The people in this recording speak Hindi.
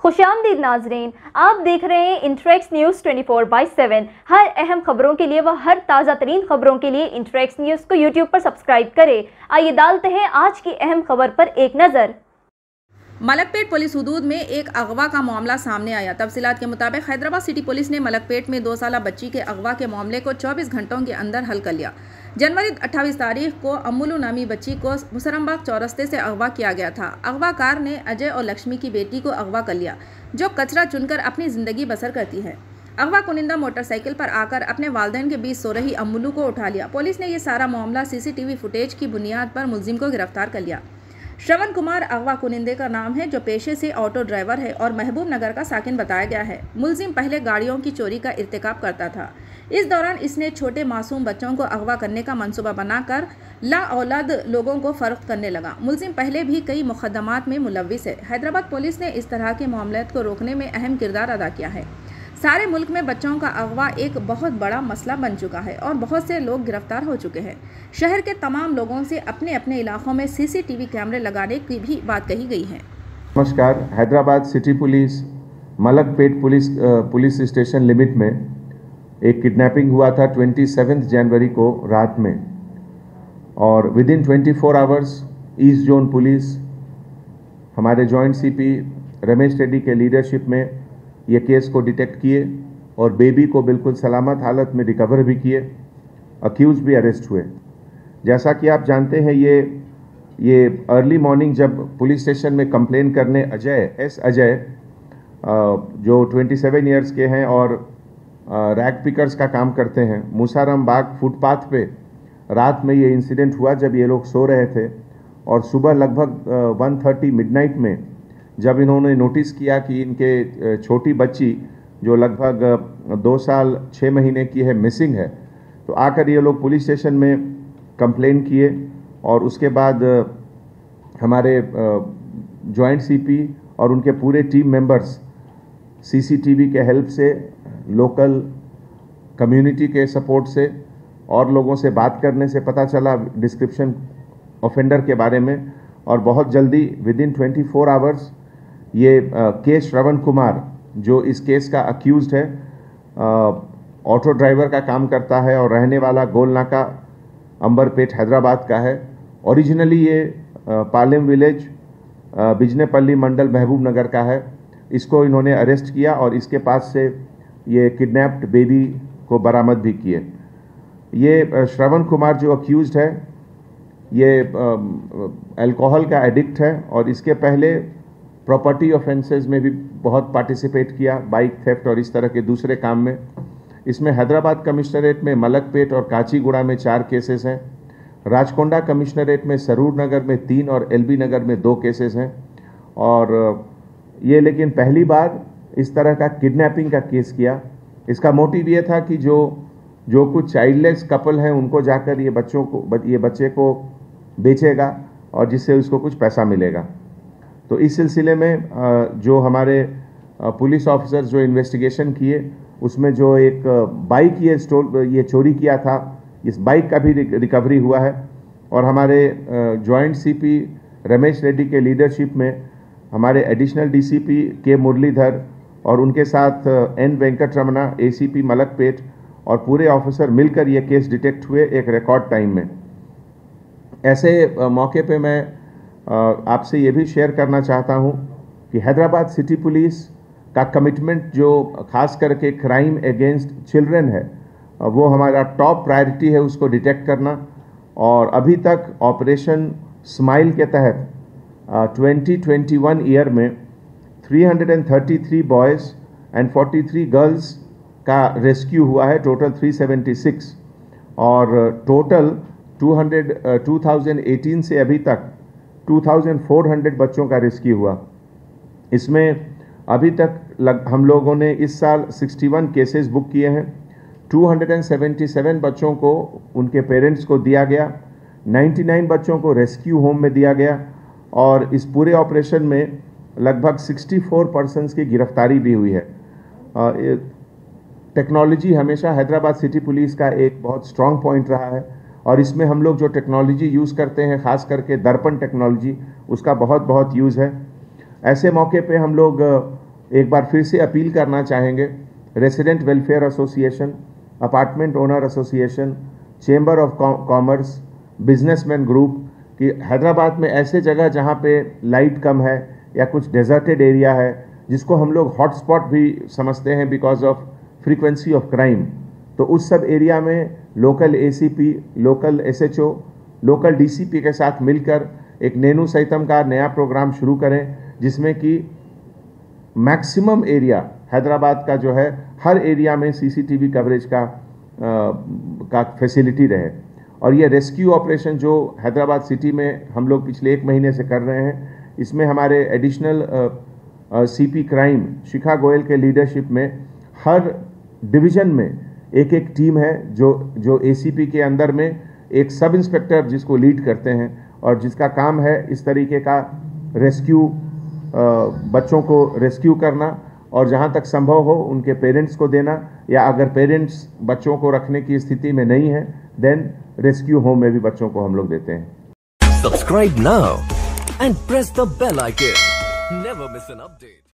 खुशामदीद नाजरीन, आप देख रहे हैं इंटरेक्स न्यूज़ 24/7। हर अहम खबरों के लिए व हर ताज़ा तरीन खबरों के लिए इंटरेक्स न्यूज़ को यूट्यूब पर सब्सक्राइब करें। आइए डालते हैं आज की अहम खबर पर एक नज़र। मलकपेट पुलिस हुदूद में एक अगवा का मामला सामने आया। तफसीलात के मुताबिक हैदराबाद सिटी पुलिस ने मलकपेट में 2 साला बच्ची के अगवा के मामले को 24 घंटों के अंदर हल कर लिया। जनवरी 28 तारीख को अम्मुलू नामी बच्ची को मुसरमबाग चौरस्ते से अगवा किया गया था। अगवाकार ने अजय और लक्ष्मी की बेटी को अगवा कर लिया, जो कचरा चुनकर अपनी ज़िंदगी बसर करती है। अगवा कुनिंदा मोटरसाइकिल पर आकर अपने वालिदैन के बीच सो रही अम्मुलू को उठा लिया। पुलिस ने यह सारा मामला CCTV फुटेज की बुनियाद पर मुलजिम को गिरफ्तार कर लिया। श्रवण कुमार अगवा कुनिंदे का नाम है, जो पेशे से ऑटो ड्राइवर है और महबूब नगर का साकिन बताया गया है। मुलजिम पहले गाड़ियों की चोरी का इर्तिकाब करता था। इस दौरान इसने छोटे मासूम बच्चों को अगवा करने का मंसूबा बनाकर ला औलाद लोगों को फरोख्त करने लगा। मुलजिम पहले भी कई मुकदमात में मुलव्विस है। हैदराबाद पुलिस ने इस तरह के मामलात को रोकने में अहम किरदार अदा किया है। सारे मुल्क में बच्चों का अगवा एक बहुत बड़ा मसला बन चुका है और बहुत से लोग गिरफ्तार हो चुके हैं। शहर के तमाम लोगों से अपने अपने इलाकों में CCTV कैमरे लगाने की भी बात कही गई है। नमस्कार। Hyderabad city police Malakpet police station limit में एक किडनैपिंग हुआ था 27 जनवरी को रात में, और within 24 hours east zone police हमारे जॉइंट CP रमेश रेड्डी के लीडरशिप में ये केस को डिटेक्ट किए और बेबी को बिल्कुल सलामत हालत में रिकवर भी किए। अक्यूज भी अरेस्ट हुए। जैसा कि आप जानते हैं, ये अर्ली मॉर्निंग जब पुलिस स्टेशन में कंप्लेन करने अजय जो 27 इयर्स के हैं और रैग पिकर्स का काम करते हैं, मुसारम बाग फुटपाथ पे रात में ये इंसिडेंट हुआ जब ये लोग सो रहे थे। और सुबह लगभग 1:30 मिडनाइट में जब इन्होंने नोटिस किया कि इनके छोटी बच्ची जो लगभग 2 साल 6 महीने की है मिसिंग है, तो आकर ये लोग पुलिस स्टेशन में कंप्लेन किए। और उसके बाद हमारे जॉइंट CP और उनके पूरे टीम मेंबर्स CCTV के हेल्प से, लोकल कम्युनिटी के सपोर्ट से और लोगों से बात करने से पता चला डिस्क्रिप्शन ऑफेंडर के बारे में, और बहुत जल्दी विदिन 24 आवर्स ये के श्रवण कुमार, जो इस केस का अक्यूज्ड है, ऑटो ड्राइवर का काम करता है और रहने वाला गोलनाका अंबरपेट हैदराबाद का है। ओरिजिनली ये पालेम विलेज बिजनेपल्ली मंडल महबूब नगर का है। इसको इन्होंने अरेस्ट किया और इसके पास से ये किडनैप्ड बेबी को बरामद भी किए। ये श्रवण कुमार जो अक्यूज्ड है, ये अल्कोहल का एडिक्ट है और इसके पहले प्रॉपर्टी ऑफेंसेस में भी बहुत पार्टिसिपेट किया, बाइक थेफ्ट और इस तरह के दूसरे काम में। इसमें हैदराबाद कमिश्नरेट में मलकपेट और काचीगुड़ा में 4 केसेस हैं। राजकोंडा कमिश्नरेट में सरूर नगर में 3 और LB नगर में 2 केसेस हैं। और ये लेकिन पहली बार इस तरह का किडनैपिंग का केस किया। इसका मोटिव ये था कि जो कुछ चाइल्डलेस कपल हैं उनको जाकर ये बच्चे को बेचेगा और जिससे उसको कुछ पैसा मिलेगा। तो इस सिलसिले में जो हमारे पुलिस ऑफिसर्स जो इन्वेस्टिगेशन किए, उसमें जो एक बाइक ये चोरी किया था, इस बाइक का भी रिकवरी हुआ है। और हमारे जॉइंट CP रमेश रेड्डी के लीडरशिप में हमारे एडिशनल DCP के मुरलीधर और उनके साथ N वेंकटरमना ACP मलकपेट और पूरे ऑफिसर मिलकर ये केस डिटेक्ट हुए एक रिकॉर्ड टाइम में। ऐसे मौके पे मैं आपसे ये भी शेयर करना चाहता हूँ कि हैदराबाद सिटी पुलिस का कमिटमेंट जो खास करके क्राइम अगेंस्ट चिल्ड्रन है, वो हमारा टॉप प्रायोरिटी है, उसको डिटेक्ट करना। और अभी तक ऑपरेशन स्माइल के तहत 2021 ईयर में 333 बॉयज़ एंड 43 गर्ल्स का रेस्क्यू हुआ है, टोटल 376। और टोटल 2018 से अभी तक 2400 बच्चों का रेस्क्यू हुआ। इसमें अभी तक हम लोगों ने इस साल 61 केसेस बुक किए हैं। 277 बच्चों को उनके पेरेंट्स को दिया गया, 99 बच्चों को रेस्क्यू होम में दिया गया, और इस पूरे ऑपरेशन में लगभग 64 पर्सन्स की गिरफ्तारी भी हुई है। टेक्नोलॉजी हमेशा हैदराबाद सिटी पुलिस का एक बहुत स्ट्रॉन्ग पॉइंट रहा है और इसमें हम लोग जो टेक्नोलॉजी यूज़ करते हैं, ख़ास करके दर्पण टेक्नोलॉजी, उसका बहुत यूज़ है। ऐसे मौके पे हम लोग एक बार फिर से अपील करना चाहेंगे resident welfare association, apartment owner association, chamber of commerce, businessman group कि हैदराबाद में ऐसे जगह जहां पे लाइट कम है या कुछ डेजर्टेड एरिया है जिसको हम लोग हॉटस्पॉट भी समझते हैं because of frequency of crime, तो उस सब एरिया में local ACP, local SHO, local DCP के साथ मिलकर एक नेनू सैतम का नया प्रोग्राम शुरू करें जिसमें कि मैक्सिमम एरिया हैदराबाद का जो है हर एरिया में सीसीटीवी कवरेज का फैसिलिटी रहे। और ये रेस्क्यू ऑपरेशन जो हैदराबाद सिटी में हम लोग पिछले 1 महीने से कर रहे हैं, इसमें हमारे एडिशनल सीपी क्राइम शिखा गोयल के लीडरशिप में हर डिवीजन में एक टीम है जो एसीपी के अंदर में एक सब इंस्पेक्टर जिसको लीड करते हैं और जिसका काम है इस तरीके का रेस्क्यू, बच्चों को रेस्क्यू करना और जहां तक संभव हो उनके पेरेंट्स को देना, या अगर पेरेंट्स बच्चों को रखने की स्थिति में नहीं है देन रेस्क्यू होम में भी बच्चों को हम लोग देते हैं। Subscribe now and press the bell icon. Never miss an update.